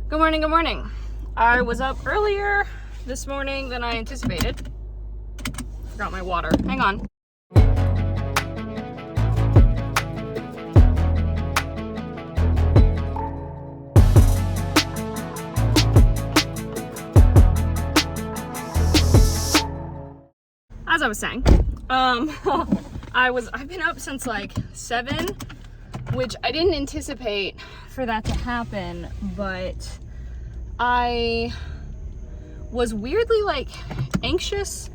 Good morning, good morning. I was up earlier this morning than I anticipated. Forgot my water. Hang on. As I was saying, I've been up since like 7, which I didn't anticipate for that to happen, but I was weirdly like anxious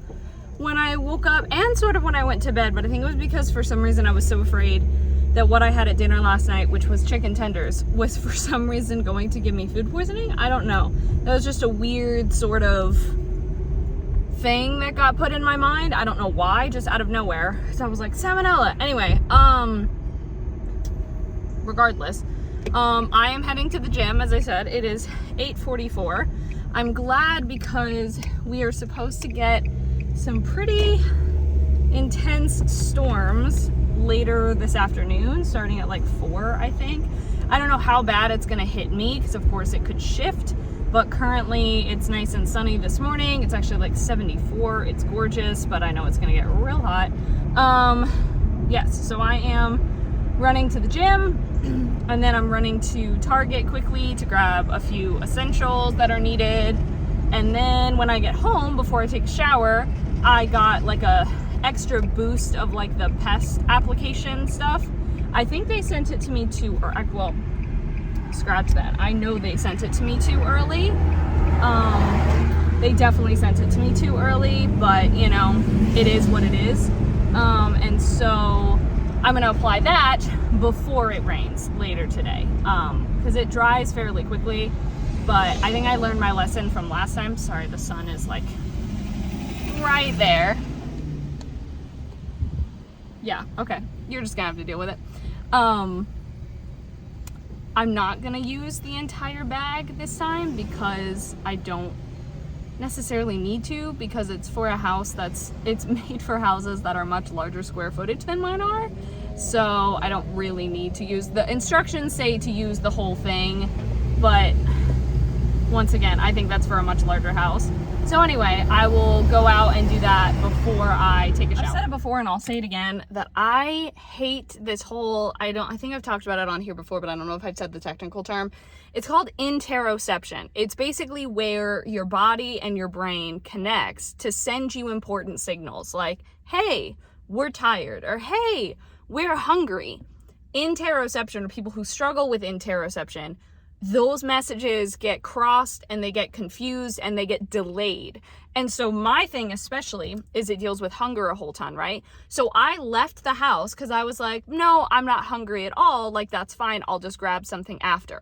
when I woke up and sort of when I went to bed, but I think it was because for some reason I was so afraid that what I had at dinner last night, which was chicken tenders, was for some reason going to give me food poisoning. I don't know. That was just a weird sort of thing that got put in my mind. I don't know why, just out of nowhere. So I was like, salmonella. Anyway, regardless, I am heading to the gym. As I said, it is 8:44. I'm glad because we are supposed to get some pretty intense storms later this afternoon, starting at like 4, I think. I don't know how bad it's gonna hit me because of course it could shift, but currently it's nice and sunny this morning. It's actually like 74. It's gorgeous, but I know it's gonna get real hot. Yes, so I am running to the gym, and then I'm running to Target quickly to grab a few essentials that are needed. And then when I get home, before I take a shower, I got like a extra boost of like the pest application stuff. I think they sent it to me too, well, scratch that. I know they sent it to me too early. They definitely sent it to me too early, but you know, it is what it is. And so I'm gonna apply that before it rains later today, because it dries fairly quickly. But I think I learned my lesson from last time. Sorry, the sun is like right there. Yeah, okay, you're just gonna have to deal with it. I'm not gonna use the entire bag this time because I don't necessarily need to, because it's for a house it's made for houses that are much larger square footage than mine are. So I don't really need to use, the instructions say to use the whole thing, but once again, I think that's for a much larger house. So anyway, I will go out and do that before I take a shower. I've said it before and I'll say it again, that I hate this whole, I think I've talked about it on here before, but I don't know if I've said the technical term. It's called interoception. It's basically where your body and your brain connects to send you important signals like, hey, we're tired, or hey, we're hungry. Interoception, or people who struggle with interoception, those messages get crossed and they get confused and they get delayed. And so my thing especially is it deals with hunger a whole ton, right? So I left the house because I was like, no, I'm not hungry at all. Like, that's fine. I'll just grab something after.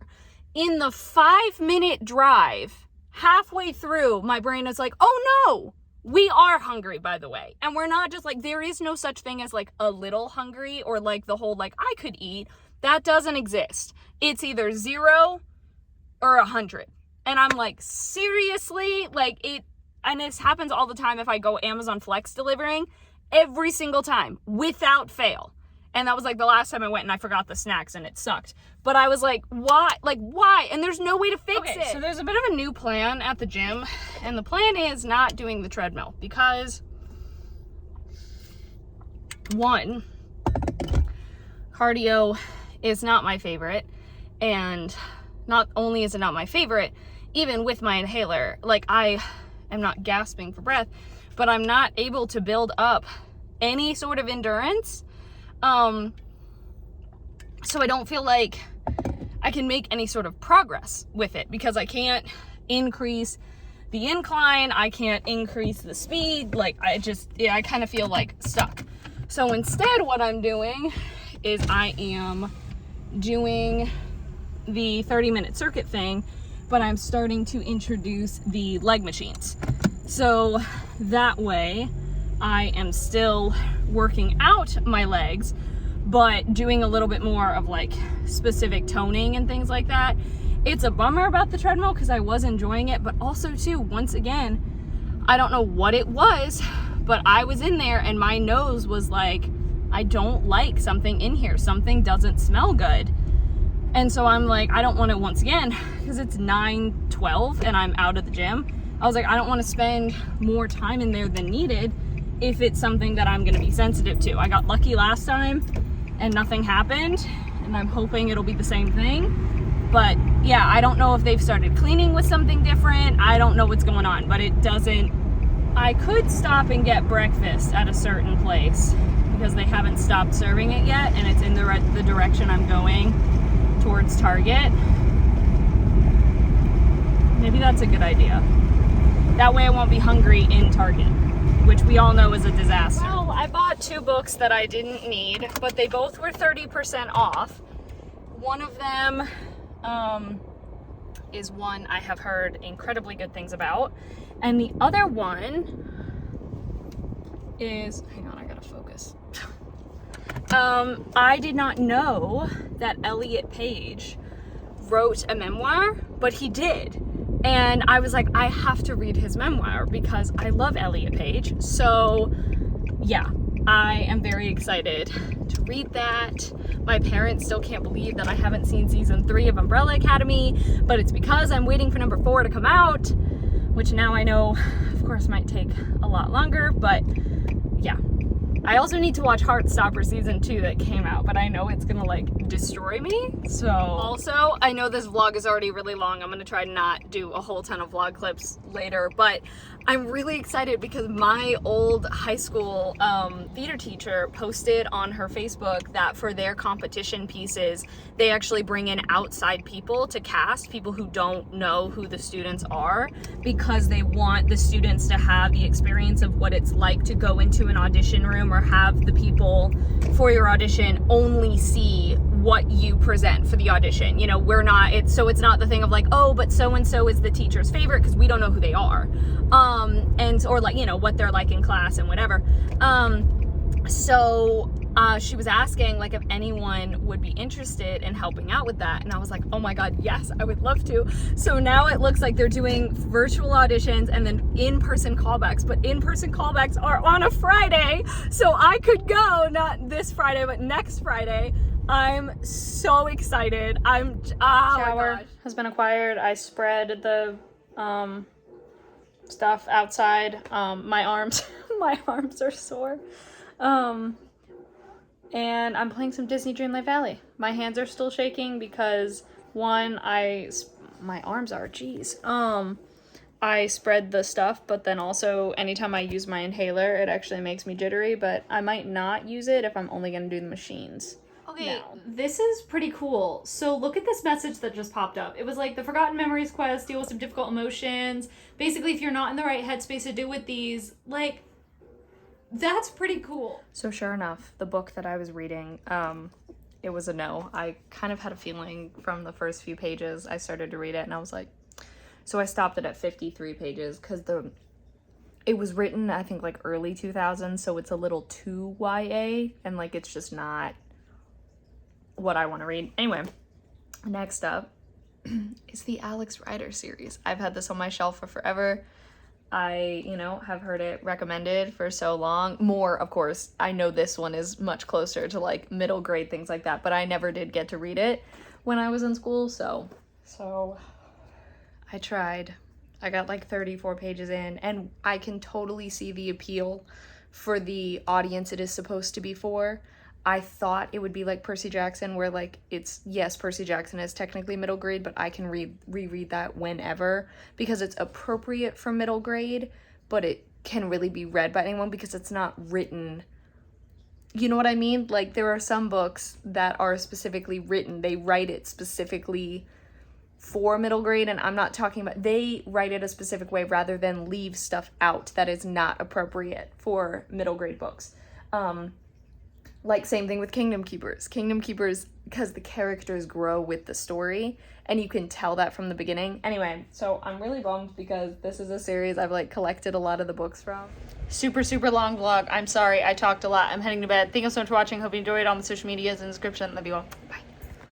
In the 5-minute drive, halfway through, my brain is like, oh no, we are hungry, by the way. And we're not just like, there is no such thing as like a little hungry or like the whole, like, I could eat. That doesn't exist. It's either 0 or 100. And I'm like, seriously? Like, and this happens all the time if I go Amazon Flex delivering, every single time, without fail. And that was like the last time I went and I forgot the snacks and it sucked. But I was like, why? Like, why? And there's no way to fix it. So there's a bit of a new plan at the gym. And the plan is not doing the treadmill because, one, cardio is not my favorite. And not only is it not my favorite, even with my inhaler, like, I am not gasping for breath, but I'm not able to build up any sort of endurance. So I don't feel like I can make any sort of progress with it because I can't increase the incline, I can't increase the speed. Like, I kind of feel like stuck. So instead what I'm doing is I am doing the 30-minute circuit thing, but I'm starting to introduce the leg machines. So that way I am still working out my legs, but doing a little bit more of like specific toning and things like that. It's a bummer about the treadmill because I was enjoying it, but also too, once again, I don't know what it was, but I was in there and my nose was like, I don't like something in here. Something doesn't smell good. And so I'm like, I don't want to, once again, because it's 9:12 and I'm out of the gym, I was like, I don't want to spend more time in there than needed if it's something that I'm going to be sensitive to. I got lucky last time and nothing happened, and I'm hoping it'll be the same thing. But yeah, I don't know if they've started cleaning with something different. I don't know what's going on, but it doesn't. I could stop and get breakfast at a certain place because they haven't stopped serving it yet, and it's in the direction I'm going towards Target. Maybe that's a good idea. That way I won't be hungry in Target, which we all know is a disaster. Well, I bought 2 books that I didn't need, but they both were 30% off. One of them is one I have heard incredibly good things about, and the other one is, hang on, I gotta focus. I did not know that Elliot Page wrote a memoir, but he did. And I was like, I have to read his memoir because I love Elliot Page. So yeah, I am very excited to read that. My parents still can't believe that I haven't seen season 3 of Umbrella Academy, but it's because I'm waiting for number 4 to come out, which now I know, of course, might take a lot longer, but yeah. I also need to watch Heartstopper season 2 that came out, but I know it's gonna like destroy me. So also, I know this vlog is already really long. I'm gonna try to not do a whole ton of vlog clips later, but I'm really excited because my old high school theater teacher posted on her Facebook that for their competition pieces, they actually bring in outside people to cast, people who don't know who the students are, because they want the students to have the experience of what it's like to go into an audition room or have the people for your audition only see what you present for the audition. You know, we're not, it's not the thing of like, oh, but so-and-so is the teacher's favorite, because we don't know who they are. Or like, you know, what they're like in class and whatever. She was asking like if anyone would be interested in helping out with that, and I was like, oh my god, yes, I would love to. So now it looks like they're doing virtual auditions and then in-person callbacks, but in-person callbacks are on a Friday, so I could go, not this Friday but next Friday. I'm so excited. Shower has been acquired. I spread the stuff outside. My arms are sore. And I'm playing some Disney Dreamlight Valley. My hands are still shaking because my arms are, I spread the stuff, but then also anytime I use my inhaler, it actually makes me jittery, but I might not use it if I'm only gonna do the machines. Okay, this is pretty cool. So look at this message that just popped up. It was like the Forgotten Memories quest, deal with some difficult emotions. Basically, if you're not in the right headspace to deal with these, like, that's pretty cool. So sure enough, the book that I was reading, it was a no. I kind of had a feeling from the first few pages. I started to read it and I was like, so I stopped it at 53 pages because it was written, I think, like early 2000s, so it's a little too YA, and like it's just not what I want to read. Anyway, next up is the Alex Rider series. I've had this on my shelf for forever. I, have heard it recommended for so long. More, of course, I know this one is much closer to like middle grade, things like that, but I never did get to read it when I was in school, so I tried. I got like 34 pages in, and I can totally see the appeal for the audience it is supposed to be for. I thought it would be like Percy Jackson, where like yes, Percy Jackson is technically middle grade, but I can reread that whenever because it's appropriate for middle grade, but it can really be read by anyone because it's not written. You know what I mean? Like there are some books that are specifically written. They write it specifically for middle grade, and I'm not talking about, they write it a specific way rather than leave stuff out that is not appropriate for middle grade books. Like same thing with Kingdom Keepers, because the characters grow with the story and you can tell that from the beginning. Anyway, so I'm really bummed because this is a series I've like collected a lot of the books from. Super long vlog. I'm sorry, I talked a lot. I'm heading to bed. Thank you so much for watching. Hope you enjoyed. All the social medias in the description. Love you all. Bye.